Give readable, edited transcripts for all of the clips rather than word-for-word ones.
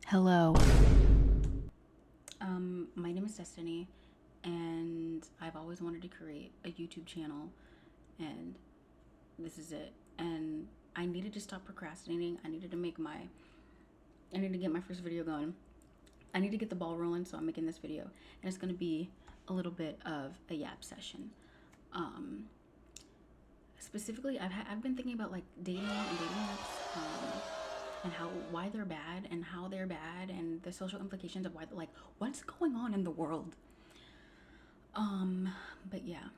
Hello. My name is Destiny, and I've always wanted to create a YouTube channel, and this is it. And I needed to stop procrastinating. I needed to get my first video going. I need to get the ball rolling, so I'm making this video, and it's gonna be a little bit of a yap session. Um, Specifically, I've been thinking about like dating and dating apps. And why they're bad and how they're bad and the social implications of why, like, what's going on in the world. But yeah,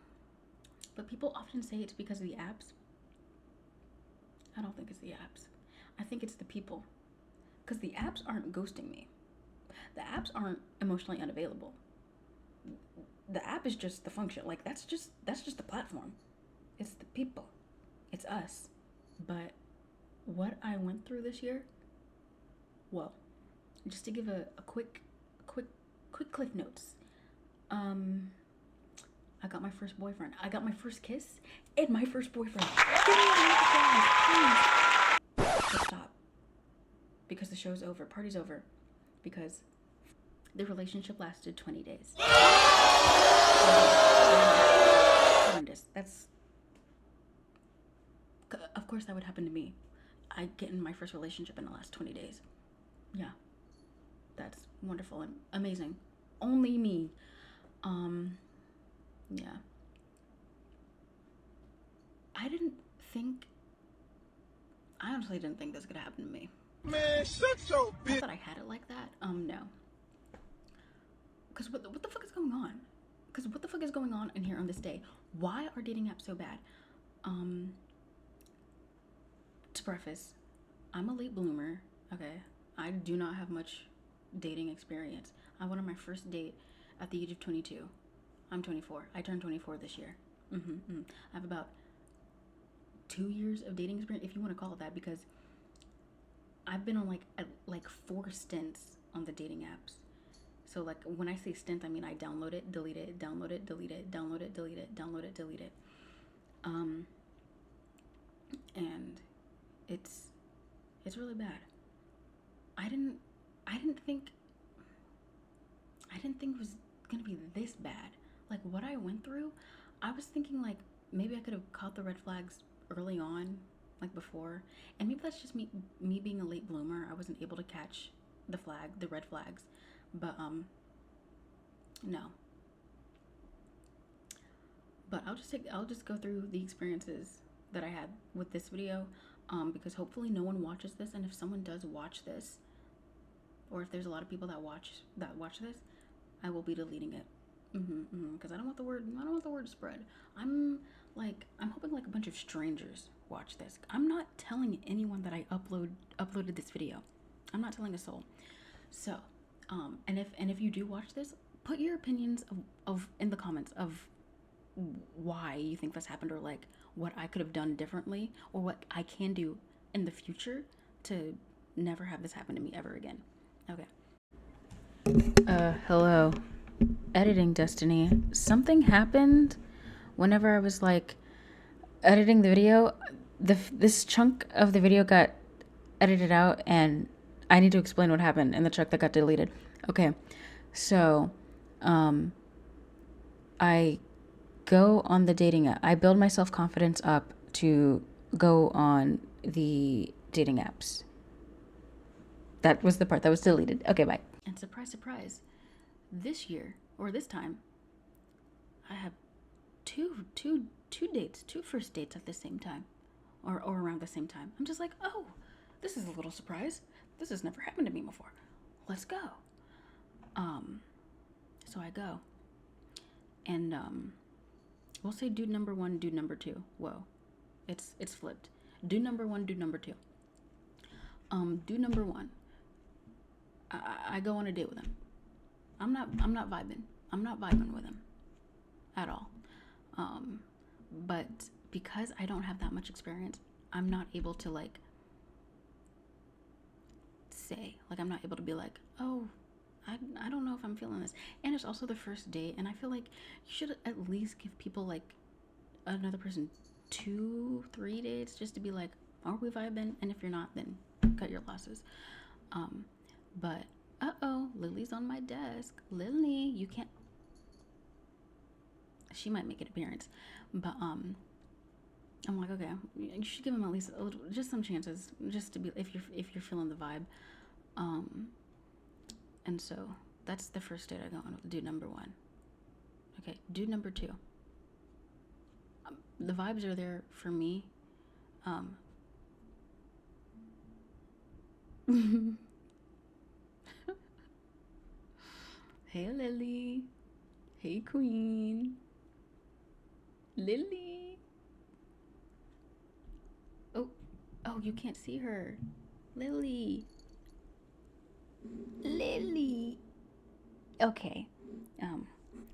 but people often say it's because of the apps. I don't think it's the apps. I think it's the people, because the apps aren't ghosting me. The apps aren't emotionally unavailable. The app is just the function. Like, that's just the platform. It's the people. It's us. But what I went through this year, well, just to give a quick cliff notes. I got my first boyfriend. I got my first kiss and my first boyfriend. Give me a please. But stop. Because the show's over. Party's over. Because the relationship lasted 20 days. Horrendous. Of course that would happen to me. I get in my first relationship in the last 20 days. Yeah. That's wonderful and amazing. Only me. Yeah. I honestly didn't think this could happen to me. Man, shut your Not bitch. that I had it like that. No. Because what the fuck is going on? Because what the fuck is going on in here on this day? Why are dating apps so bad? To preface, I'm a late bloomer, okay? I do not have much dating experience. I went on my first date at the age of 22. I'm 24. I turned 24 this year. I have about 2 years of dating experience, if you want to call it that, because I've been on like 4 stints on the dating apps. So like when I say stint, I mean I download it, delete it, download it, delete it, download it, delete it, download it, delete it. And it's really bad. I didn't think it was gonna be this bad. Like what I went through, I was thinking like maybe I could have caught the red flags early on, like before, and maybe that's just me being a late bloomer. I wasn't able to catch the red flags, but no. But I'll just go through the experiences that I had with this video, because hopefully no one watches this, and if someone does watch this, or if there's a lot of people that watch this, I will be deleting it. Because I don't want the word to spread. I'm hoping like a bunch of strangers watch this. I'm not telling anyone that I uploaded this video. I'm not telling a soul. So, and if you do watch this, put your opinions of in the comments of why you think this happened, or like what I could have done differently, or what I can do in the future to never have this happen to me ever again. Okay. Hello. Editing Destiny. Something happened whenever I was like editing the video. This chunk of the video got edited out, and I need to explain what happened in the chunk that got deleted. Okay. So, I go on the dating app. I build my self-confidence up to go on the dating apps. That was the part that was deleted. Okay, bye. And surprise, surprise, this year, or this time, I have two dates, 2 first dates at the same time, or around the same time. I'm just like, oh, this is a little surprise. This has never happened to me before. Let's go. So I go, and we'll say dude number 1, dude number 2. Whoa, it's flipped. Dude number 1, dude number 2. Dude number 1, I go on a date with him. I'm not vibing. I'm not vibing with him at all. But because I don't have that much experience, I'm not able to like say, like I'm not able to be like, oh, I don't know if I'm feeling this. And it's also the first date, and I feel like you should at least give people like another person 2-3 dates just to be like, are we vibing? And if you're not, then cut your losses. But uh-oh, Lily's on my desk. Lily, you can't. She might make an appearance, but I'm like, okay, you should give him at least a little, just some chances, just to be if you're feeling the vibe. Um, and so that's the first date I go on with dude number one. Okay, dude number two. The vibes are there for me. Um, hey Lily, hey Queen, Lily. Oh, oh, you can't see her, Lily. Lily. Okay.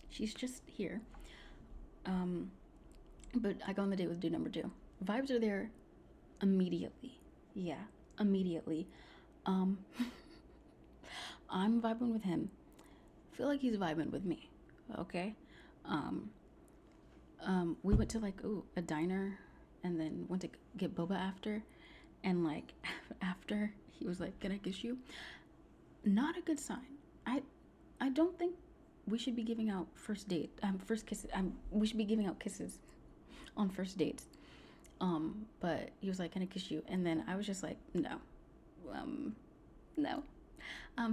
She's just here. Um, but I go on the date with dude number two. Vibes are there immediately. Yeah, immediately. Um, I'm vibing with him. Feel like he's vibing with me. Okay. Um, we went to like a diner, and then went to get boba after, and like after he was like, "Can I kiss you?" Not a good sign. I don't think we should be giving out first kisses. We should be giving out kisses on first dates. But he was like, "Can I kiss you?" And then I was just like, "No, no,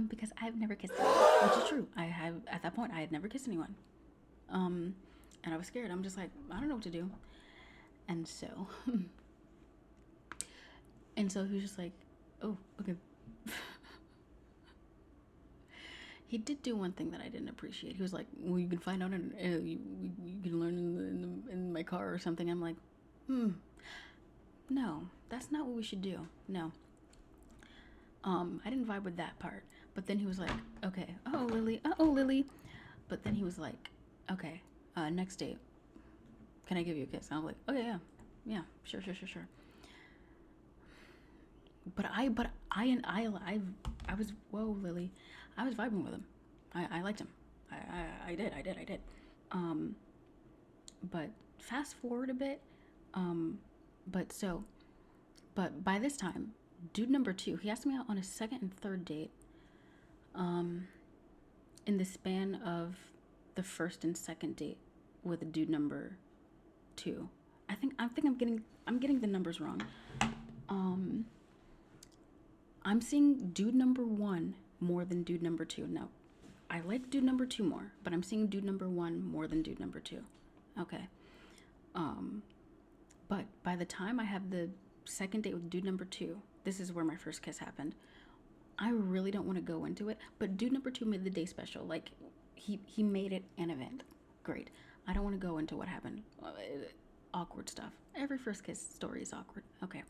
because I've never kissed anyone," which is true. I have at that point I had never kissed anyone. And I was scared. I'm just like, I don't know what to do. And so, and so he was just like, "Oh, okay." He did do one thing that I didn't appreciate. He was like, "Well, you can find out, you can learn in my car or something." I'm like, no, that's not what we should do. No. I didn't vibe with that part. But then he was like, "Okay, Lily." But then he was like, "Okay, next date, can I give you a kiss?" And I was like, "Okay, yeah, sure." But I was, whoa, Lily, I was vibing with him. I liked him. I did. Um, but fast forward a bit. Um, but so, but by this time, dude number two, he asked me out on a second and third date. In the span of the first and second date with dude number two. I'm getting the numbers wrong. I'm seeing dude number one more than dude number two. Now, I like dude number two more, but I'm seeing dude number one more than dude number two. Okay. But by the time I have the second date with dude number two, this is where my first kiss happened. I really don't want to go into it, but dude number two made the day special. Like, he made it an event. Great. I don't want to go into what happened. Awkward stuff. Every first kiss story is awkward. Okay.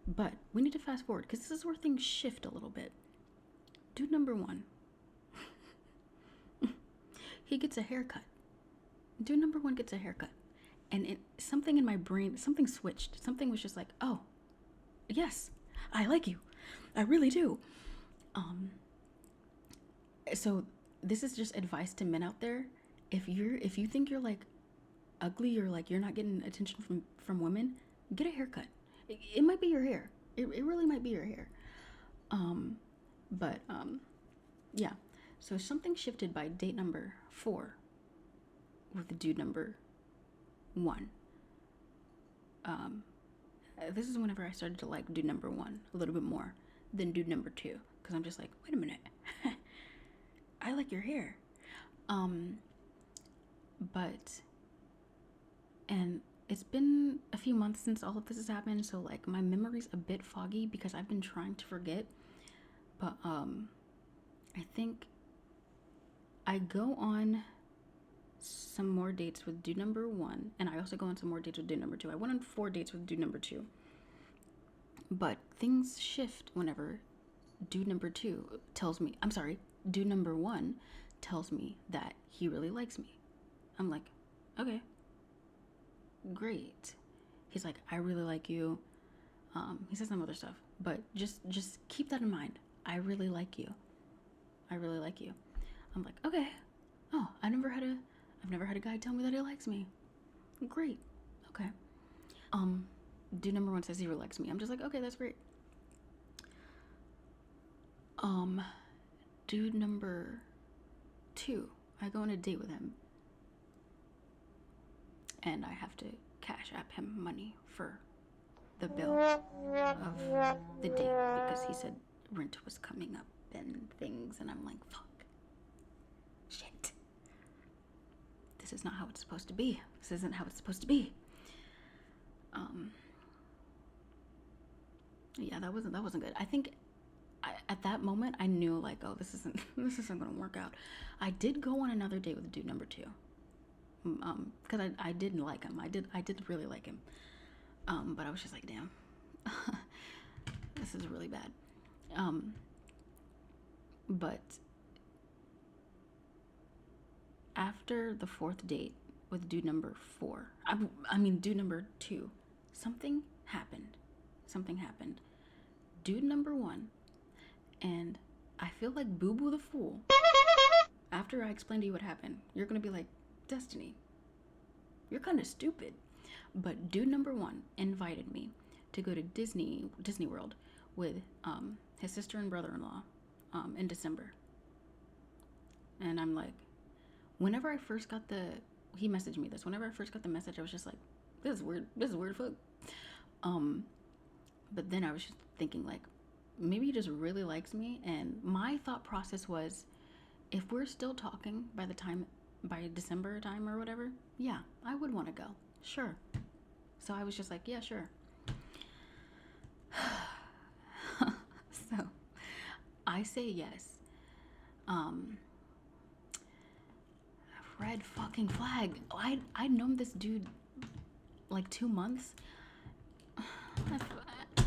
But we need to fast forward because this is where things shift a little bit. Dude number one, he gets a haircut. Dude number one gets a haircut. And something in my brain, something switched. Something was just like, "Oh, yes, I like you. I really do." So this is just advice to men out there. If you think you're like ugly, or like you're not getting attention from women, get a haircut. It might be your hair. It really might be your hair. But yeah. So something shifted by date number 4 with the dude number 1. This is whenever I started to like dude number 1 a little bit more than dude number 2, because I'm just like, wait a minute, I like your hair. But and it's been a few months since all of this has happened, so like my memory's a bit foggy because I've been trying to forget. But I think I go on some more dates with dude number 1, and I also go on some more dates with dude number 2. I went on 4 dates with dude number 2. But things shift whenever dude number 2 tells me, I'm sorry, dude number 1 tells me that he really likes me. I'm like, okay, great. He's like, "I really like you." He says some other stuff, but just keep that in mind. I really like you. I really like you. I'm like, okay. Oh, I've never had a guy tell me that he likes me. Great. Okay. Dude number 1 says he really likes me. I'm just like, okay, that's great. dude number 2, I go on a date with him, and I have to cash app him money for the bill of the date because he said rent was coming up and things, and I'm like, fuck, shit, this is not how it's supposed to be. This isn't how it's supposed to be. Yeah, that wasn't good. I think at that moment I knew, like, oh, this isn't gonna work out. I did go on another date with dude number 2, because I didn't like him. I did really like him, but I was just like, damn, this is really bad. But after the 4th date with dude number 4, dude number 2, something happened. Dude number 1, and I feel like Boo Boo the Fool. After I explain to you what happened, you're gonna be like, Destiny, you're kind of stupid. But dude number 1 invited me to go to Disney World with his sister and brother-in-law in December. And I'm like, whenever I first got he messaged me this. Whenever I first got the message, I was just like, this is weird fuck. But then I was just thinking, like, maybe he just really likes me. And my thought process was, if we're still talking by December time or whatever, yeah, I would want to go. Sure. So I was just like, yeah, sure. So I say yes. Red fucking flag. I'd known this dude like 2 months.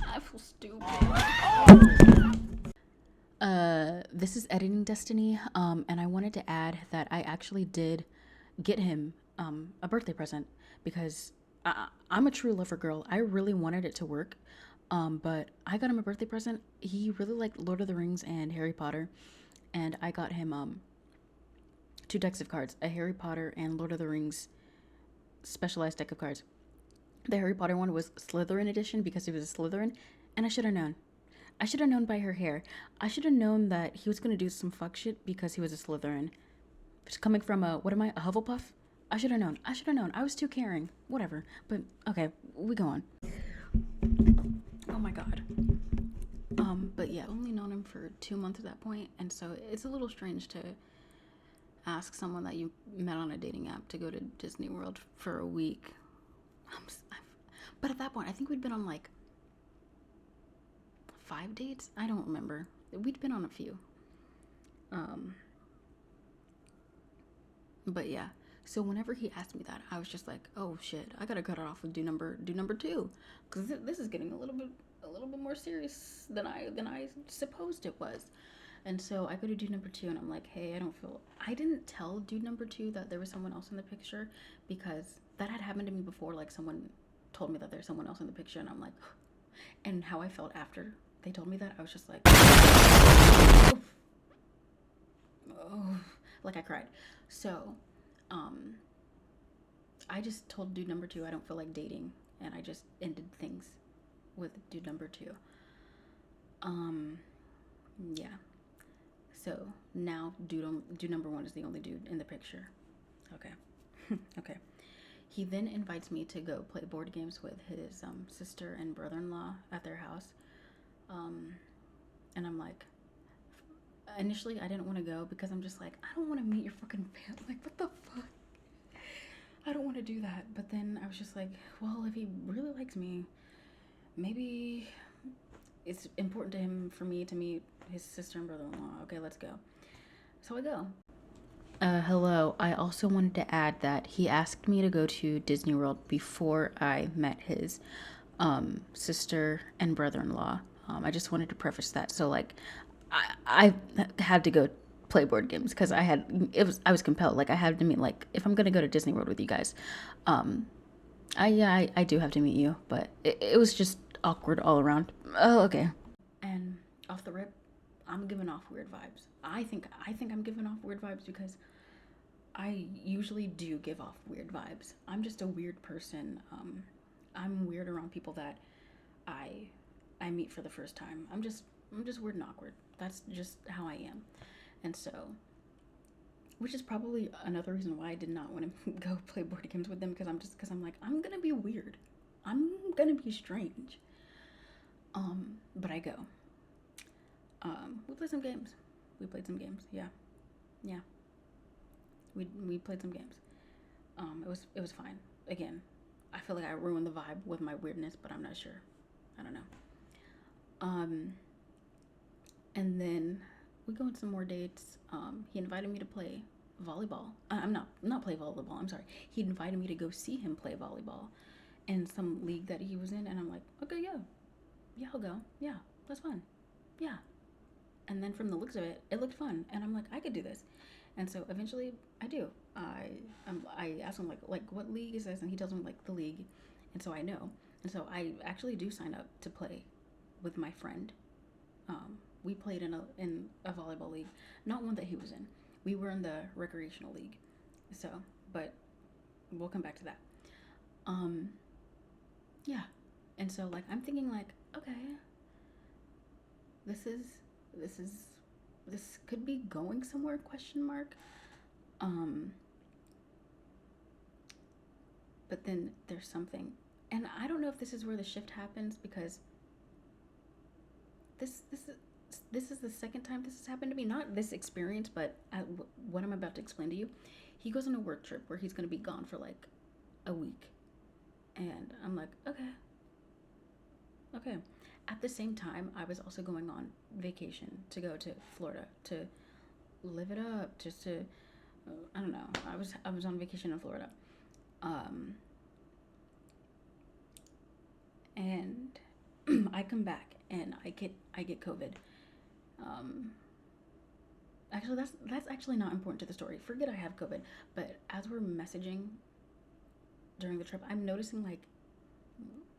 I feel stupid. This is editing Destiny, and I wanted to add that I actually did get him a birthday present because I'm a true lover girl. I really wanted it to work, but I got him a birthday present. He really liked Lord of the Rings and Harry Potter, and I got him 2 decks of cards, a Harry Potter and Lord of the Rings specialized deck of cards. The Harry Potter one was Slytherin edition because he was a Slytherin, and I should have known. I should have known by her hair. I should have known that he was going to do some fuck shit because he was a Slytherin. It's coming from a Hufflepuff? I should have known. I was too caring. Whatever. But, okay, we go on. Oh my god. But yeah, I've only known him for 2 months at that point, and so it's a little strange to ask someone that you met on a dating app to go to Disney World for a week. But at that point, I think we'd been on like 5 dates. I don't remember. We'd been on a few. But yeah. So whenever he asked me that, I was just like, oh shit, I gotta cut it off with dude number 2, because this is getting a little bit more serious than I supposed it was. And so I go to dude number 2, and I'm like, hey, I didn't tell dude number 2 that there was someone else in the picture, because that had happened to me before. Like, someone told me that there's someone else in the picture, and I'm like, and how I felt after they told me that, I was just like, oh, like I cried. So, I just told dude number 2 I don't feel like dating, and I just ended things with dude number 2. Yeah. So now dude number 1 is the only dude in the picture. Okay. Okay. He then invites me to go play board games with his sister and brother-in-law at their house. And I'm like, initially I didn't want to go because I'm just like, I don't want to meet your fucking family. Like, what the fuck? I don't want to do that. But then I was just like, well, if he really likes me, maybe it's important to him for me to meet his sister and brother-in-law. Okay, let's go. So I go. Hello. I also wanted to add that he asked me to go to Disney World before I met his sister and brother-in-law. I just wanted to preface that. So, like, I had to go play board games because I was compelled. Like, I had to meet, like, if I'm gonna go to Disney World with you guys, I do have to meet you, but it was just awkward all around. Oh, okay. And off the rip, I'm giving off weird vibes. I think I'm giving off weird vibes because I usually do give off weird vibes. I'm just a weird person. I'm weird around people that I meet for the first time. I'm just weird and awkward. That's just how I am. And so, which is probably another reason why I did not want to go play board games with them, because I'm like, I'm gonna be weird, I'm gonna be strange. But I go. We played some games. Yeah, yeah. We played some games. It was fine. Again, I feel like I ruined the vibe with my weirdness, but I'm not sure. I don't know. Um, and then we go on some more dates. He invited me to play volleyball. I'm not play volleyball. I'm sorry. He invited me to go see him play volleyball in some league that he was in, and I'm like, okay, yeah, yeah, I'll go. Yeah, that's fun. Yeah. And then from the looks of it, it looked fun, and I'm like, I could do this. And so eventually, I do. I ask him like what league is this, and he tells me like the league, and so I know. And so I actually do sign up to play with my friend. We played in a volleyball league, not one that he was in. We were in the recreational league. So, but we'll come back to that. Um, yeah. And so like I'm thinking like, okay, this is this is this could be going somewhere, question mark. Um, but then there's something, and I don't know if this is where the shift happens, because this is the second time this has happened to me. Not this experience, but what I'm about to explain to you. He goes on a work trip where he's going to be gone for like a week, and I'm like, okay, okay. At the same time, I was also going on vacation to go to Florida to live it up, just to I don't know. I was on vacation in Florida, um, and I come back and I get COVID. Um, actually, that's actually not important to the story. Forget I have COVID. But as we're messaging during the trip, I'm noticing like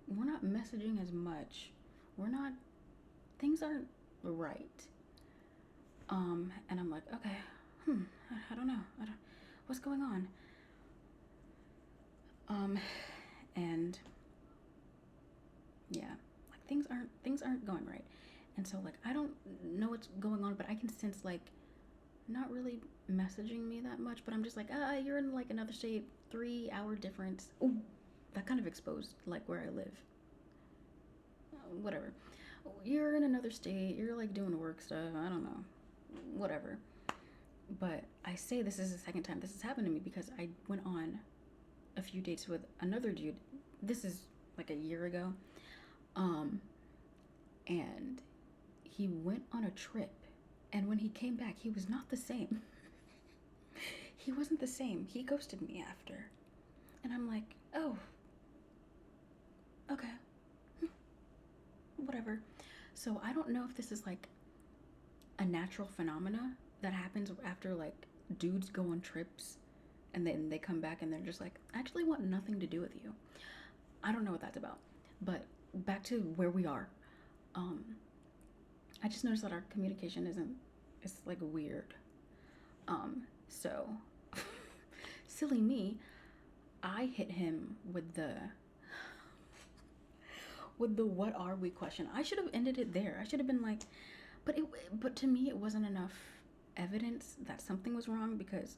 we're not messaging as much. We're not. Things aren't right. And I'm like, okay, I don't know. What's going on? Um, and yeah, like things aren't going right. And so like I don't know what's going on, but I can sense like not really messaging me that much, but I'm just like, you're in like another state, 3 hour difference. Ooh, that kind of exposed like where I live. Whatever. You're in another state, you're like doing work stuff, I don't know. Whatever. But I say this is the second time this has happened to me because I went on a few dates with another dude. This is like a year ago. And he went on a trip, and when he came back, he was not the same. He wasn't the same. He ghosted me after. And I'm like, oh, okay, whatever. So I don't know if this is like a natural phenomena that happens after like dudes go on trips and then they come back and they're just like, I actually want nothing to do with you. I don't know what that's about. But back to where we are. I just noticed that our communication it's like weird. So silly me, I hit him with the what are we question. I should have ended it there. I should have been like, but to me it wasn't enough evidence that something was wrong, because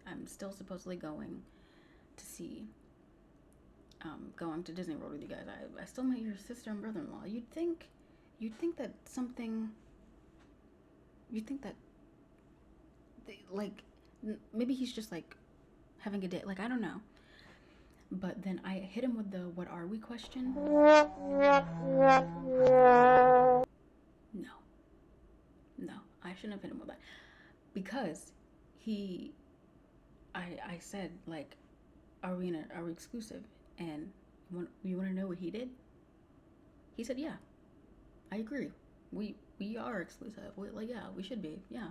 I'm still supposedly going to see going to Disney World with you guys. I still met your sister and brother-in-law. You'd think that something. You'd think that like maybe he's just like having a day. Like I don't know. But then I hit him with the "What are we?" question. No, I shouldn't have hit him with that, because I said like, are we exclusive? And you want to know what he did? He said, yeah, I agree. We are exclusive. Yeah, we should be. Yeah,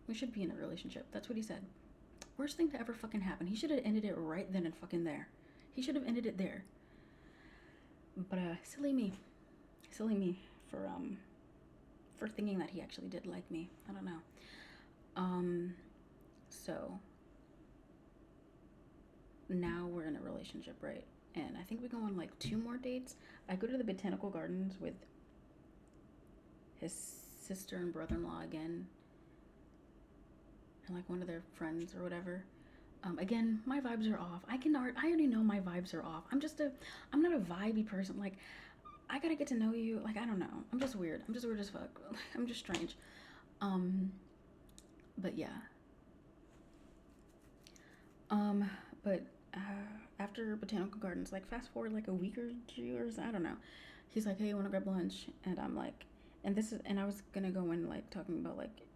we should be in a relationship. That's what he said. Worst thing to ever fucking happen. He should have ended it right then and fucking there. He should have ended it there. But silly me for thinking that he actually did like me. I don't know. So now we're in a relationship, right? And I think we go on like 2 more dates. I go to the botanical gardens with his sister and brother-in-law again, and like one of their friends or whatever. Again, my vibes are off. I already know my vibes are off. I'm not a vibey person. Like, I gotta get to know you. Like, I don't know. I'm just weird. I'm just weird as fuck. I'm just strange. Um, but yeah. But after Botanical Gardens, like fast forward like a week or 2 years, I don't know. He's like, "Hey, you want to grab lunch?" And I'm like, and I was gonna go in like talking about like,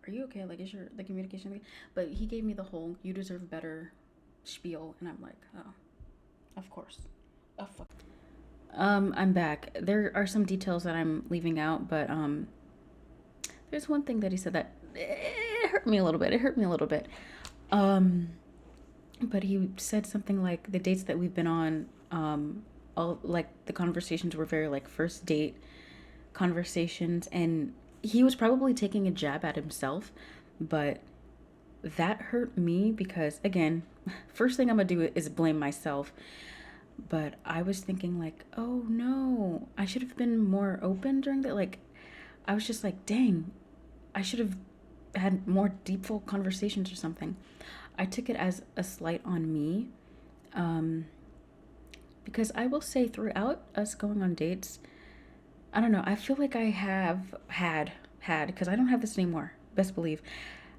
"Are you okay? Like, is your the communication?" Okay? But he gave me the whole "you deserve better" spiel, and I'm like, "Oh, of course, oh fuck." I'm back. There are some details that I'm leaving out, but there's one thing that he said that it hurt me a little bit. It hurt me a little bit. Um, but he said something like the dates that we've been on, all like the conversations were very like first date conversations, and he was probably taking a jab at himself, but that hurt me because again, first thing I'm gonna do is blame myself. But I was thinking like, oh no, I should have been more open during that. Like, I was just like, dang, I should have had more deepful conversations or something. I took it as a slight on me. Um, because I will say throughout us going on dates, I don't know, I feel like I have had, because I don't have this anymore, best believe,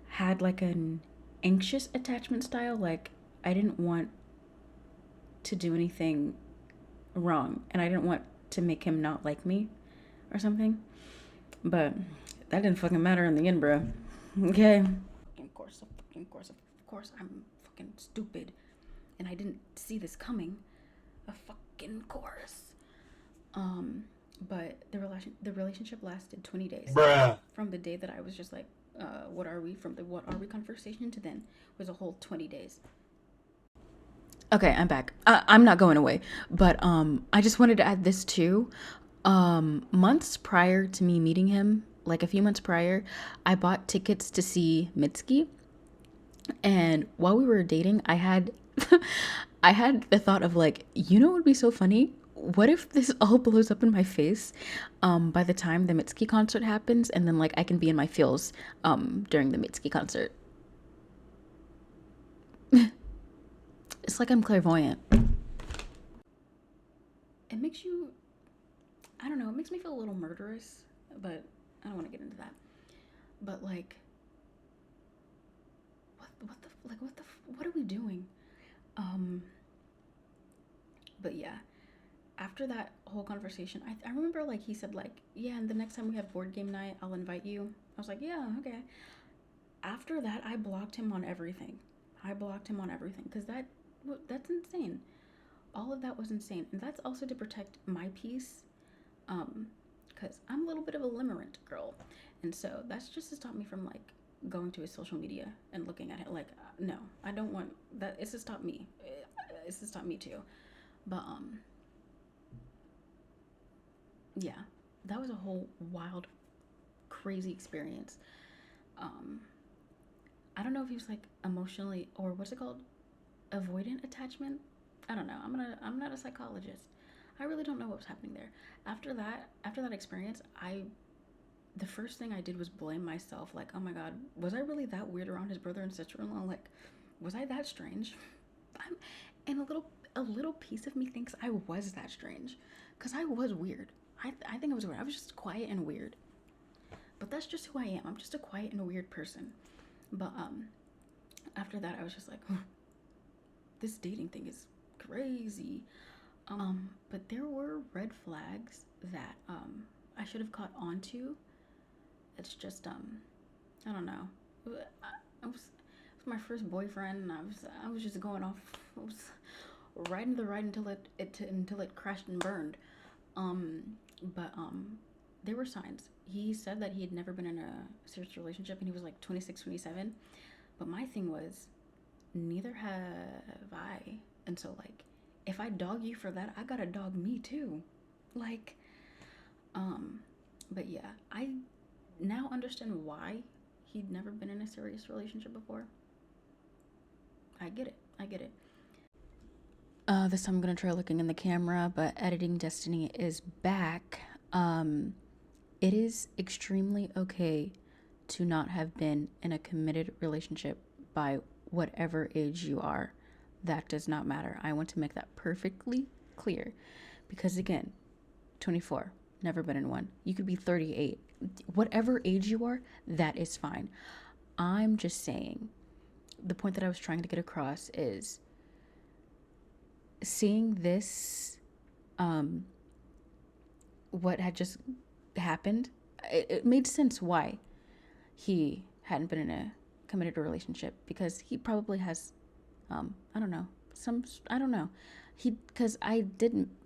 had like an anxious attachment style. Like, I didn't want to do anything wrong and I didn't want to make him not like me or something. But that didn't fucking matter in the end, bro. Okay. Of course, I'm fucking stupid, and I didn't see this coming. Of fucking course. But the relationship lasted 20 days. Bruh. From the day that I was just like, what are we? From the what are we conversation to then was a whole 20 days. Okay, I'm back. I'm not going away, but I just wanted to add this too. Months prior to me meeting him, like a few months prior, I bought tickets to see Mitski. And while we were dating, I had I had the thought of like, you know what would be so funny? What if this all blows up in my face by the time the Mitski concert happens, and then like I can be in my feels during the Mitski concert. It's like I'm clairvoyant. It makes you, I don't know, it makes me feel a little murderous, but I don't want to get into that. But like, what are we doing? Um, but yeah, after that whole conversation, I remember like he said like, yeah, and the next time we have board game night, I'll invite you. I was like, yeah, okay. After that, I blocked him on everything. Because that's insane. All of that was insane, and that's also to protect my peace. Because I'm a little bit of a limerent girl, and so that's just to stop me from like going to his social media and looking at it. Like, no, I don't want that. It's to stop me. It's to stop me too. But yeah, that was a whole wild, crazy experience. Um, I don't know if he was like emotionally or what's it called, avoidant attachment. I don't know. I'm not a psychologist. I really don't know what was happening there. After that experience, the first thing I did was blame myself. Like, oh my god, was I really that weird around his brother and sister-in-law? Like, was I that strange? I'm, and a little piece of me thinks I was that strange, cause I was weird. I think I was weird. I was just quiet and weird. But that's just who I am. I'm just a quiet and weird person. But after that, I was just like, this dating thing is crazy. But there were red flags that I should have caught on to. It's just I don't know. It was my first boyfriend, and I was just going off. I was riding the ride until it crashed and burned. But there were signs. He said that he had never been in a serious relationship, and he was like 26, 27. But my thing was, neither have I. And so like, if I dog you for that, I gotta dog me too. Like, but yeah, I now understand why he'd never been in a serious relationship before. I get it. This time I'm gonna try looking in the camera, but editing Destiny is back. It is extremely okay to not have been in a committed relationship by whatever age you are. That does not matter. I want to make that perfectly clear. Because again, 24, never been in one. You could be 38. Whatever age you are, that is fine. I'm just saying, the point that I was trying to get across is seeing this, what had just happened, it made sense why he hadn't been in a committed relationship, because he probably has, I don't know, because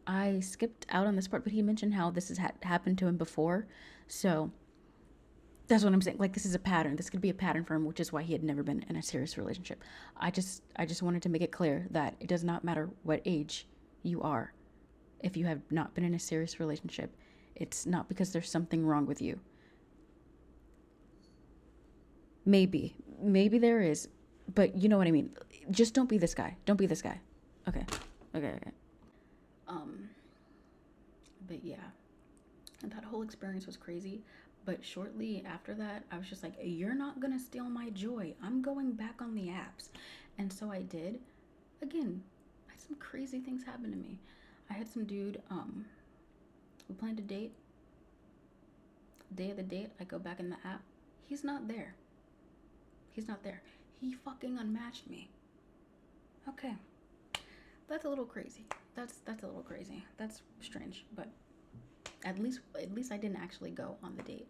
I skipped out on this part, but he mentioned how this has happened to him before. So that's what I'm saying. Like, this is a pattern. This could be a pattern for him, which is why he had never been in a serious relationship. I just wanted to make it clear that it does not matter what age you are. If you have not been in a serious relationship, it's not because there's something wrong with you. Maybe there is, but you know what I mean. Just don't be this guy. Don't be this guy. Okay. But yeah, and that whole experience was crazy. But shortly after that, I was just like, you're not gonna steal my joy. I'm going back on the apps. And so I did. Again, I had some crazy things happen to me. I had some dude, we planned a date. Day of the date, I go back in the app. He's not there. He fucking unmatched me. Okay. That's a little crazy. That's a little crazy. That's strange, but at least I didn't actually go on the date.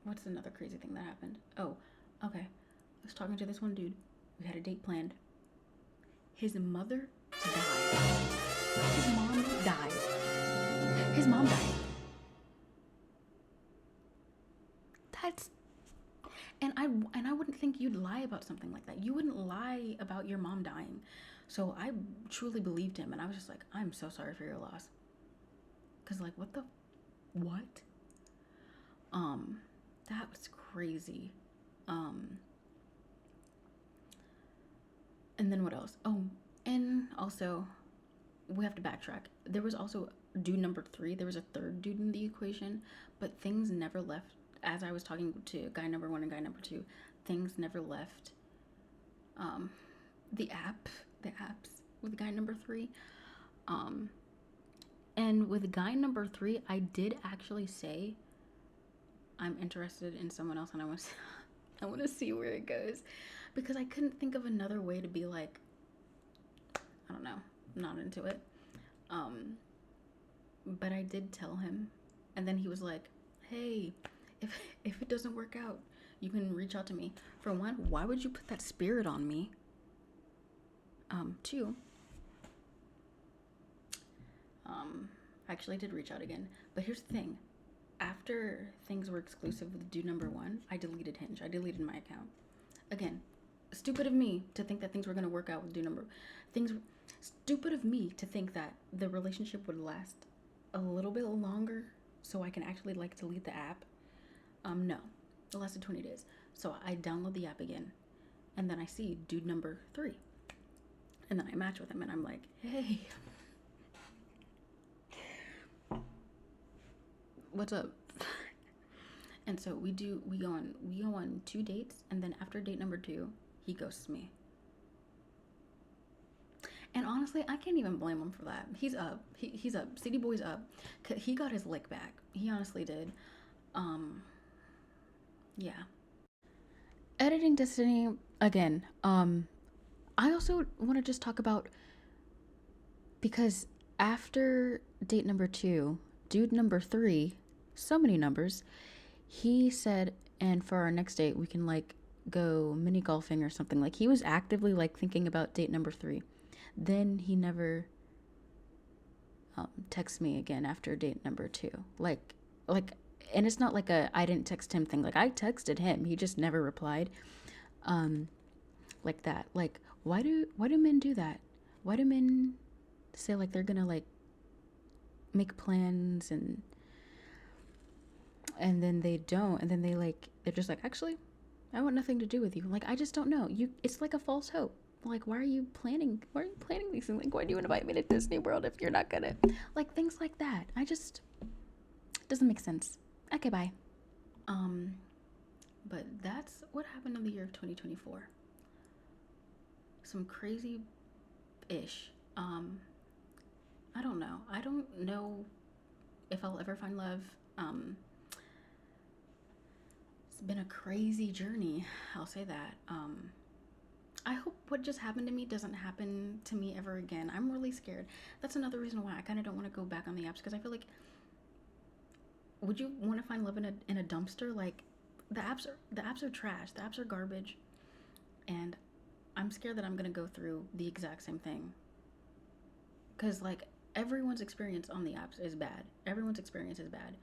What's another crazy thing that happened? Oh, okay. I was talking to this one dude. We had a date planned. His mother died. His mom died. And I wouldn't think you'd lie about something like that. You wouldn't lie about your mom dying. So I truly believed him, and I was just like, I'm so sorry for your loss. Cause like, what? That was crazy. And then what else? Oh, and also, we have to backtrack. There was also dude number 3. There was a third dude in the equation, but things never left. As I was talking to guy number 1 and guy number 2, things never left the apps with guy number 3. And with guy number 3, I did actually say I'm interested in someone else, and I want to see where it goes, because I couldn't think of another way to be like, I don't know, not into it. But I did tell him, and then he was like, hey, if it doesn't work out, you can reach out to me. For one, why would you put that spirit on me? 2, I actually did reach out again. But here's the thing. After things were exclusive with dude number 1, I deleted Hinge. I deleted my account. Again, stupid of me to think that things were going to work out with dude number. Stupid of me to think that the relationship would last a little bit longer so I can actually like delete the app. No, it lasted 20 days. So I download the app again, and then I see dude number 3, and then I match with him, and I'm like, hey, what's up? And so we go on 2 dates, and then after date number 2, he ghosts me. And honestly, I can't even blame him for that. He's up. He's up. City Boy's up. He got his lick back. He honestly did. Yeah. Editing Destiny, again, I also want to just talk about, because after date number 2, dude number 3, so many numbers, he said, and for our next date, we can like go mini golfing or something. Like, he was actively like thinking about date number 3. Then he never texts me again after date number 2. Like, and it's not like I didn't text him thing. Like, I texted him, he just never replied. Like that. Like, why do men do that? Why do men say like they're gonna like make plans and then they don't, and then they're just like, actually, I want nothing to do with you. Like, I just don't know. It's like a false hope. Like, why are you planning these things? Like, why do you invite me to Disney World if you're not gonna, like, things like that? Doesn't make sense. Okay, bye. Um, but that's what happened in the year of 2024. Some crazy ish. I don't know. I don't know if I'll ever find love. It's been a crazy journey. I'll say that. I hope what just happened to me doesn't happen to me ever again. I'm really scared. That's another reason why I kind of don't want to go back on the apps, because I feel like, would you want to find love in a dumpster? Like, the apps are trash. The apps are garbage, and I'm scared that I'm gonna go through the exact same thing. Cause like everyone's experience on the apps is bad. Everyone's experience is bad.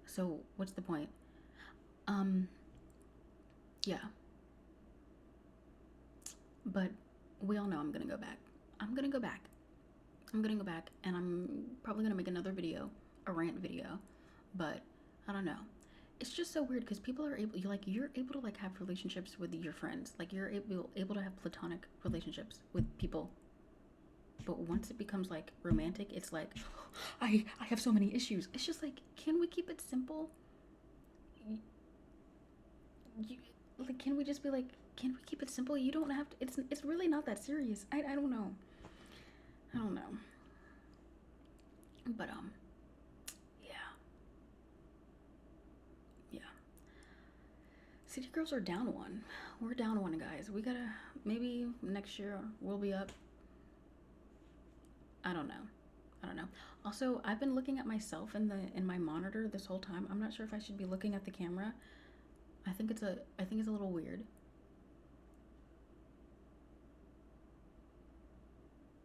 So what's the point? Um, yeah. But we all know I'm gonna go back. I'm gonna go back. I'm gonna go back, and I'm probably gonna make another video, a rant video. But I don't know. It's just so weird because people are able, you're able to like have relationships with your friends. Like you're able to have platonic relationships with people. But once it becomes like romantic, it's like, I have so many issues. It's just like, can we keep it simple? You, like, can we just be like, can we keep it simple? You don't have to. It's really not that serious. I don't know. I don't know. But yeah, yeah. City girls are down one. We're down one, guys. We gotta, maybe next year we'll be up. I don't know. I don't know. Also, I've been looking at myself in my monitor this whole time. I'm not sure if I should be looking at the camera. I think it's a little weird.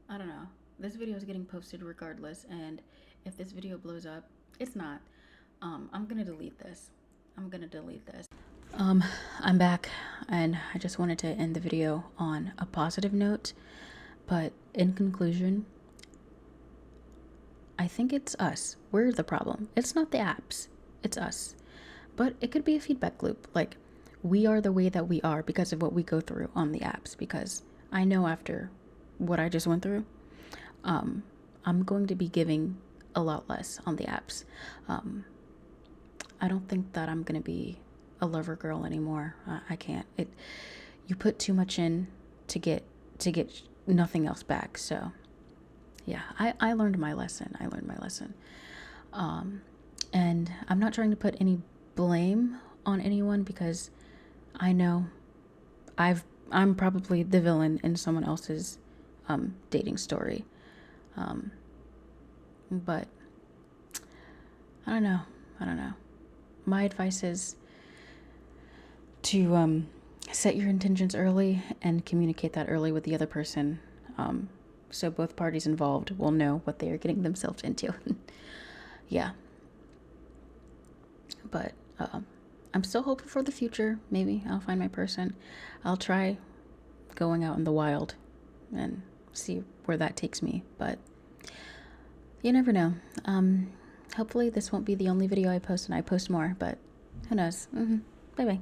I don't know. This video is getting posted regardless, and if this video blows up, it's not. I'm gonna delete this. I'm gonna delete this. I'm back, and I just wanted to end the video on a positive note. But in conclusion, I think it's us. We're the problem. It's not the apps. It's us. But it could be a feedback loop. Like, we are the way that we are because of what we go through on the apps. Because I know after what I just went through, I'm going to be giving a lot less on the apps. I don't think that I'm going to be a lover girl anymore. I can't. You put too much in to get nothing else back. So yeah, I learned my lesson. And I'm not trying to put any blame on anyone because I know I'm probably the villain in someone else's dating story. But I don't know. My advice is to set your intentions early and communicate that early with the other person. So both parties involved will know what they are getting themselves into. Yeah. But I'm still hoping for the future. Maybe I'll find my person. I'll try going out in the wild and see where that takes me. But you never know. Hopefully this won't be the only video I post, and I post more. But who knows? Bye-bye.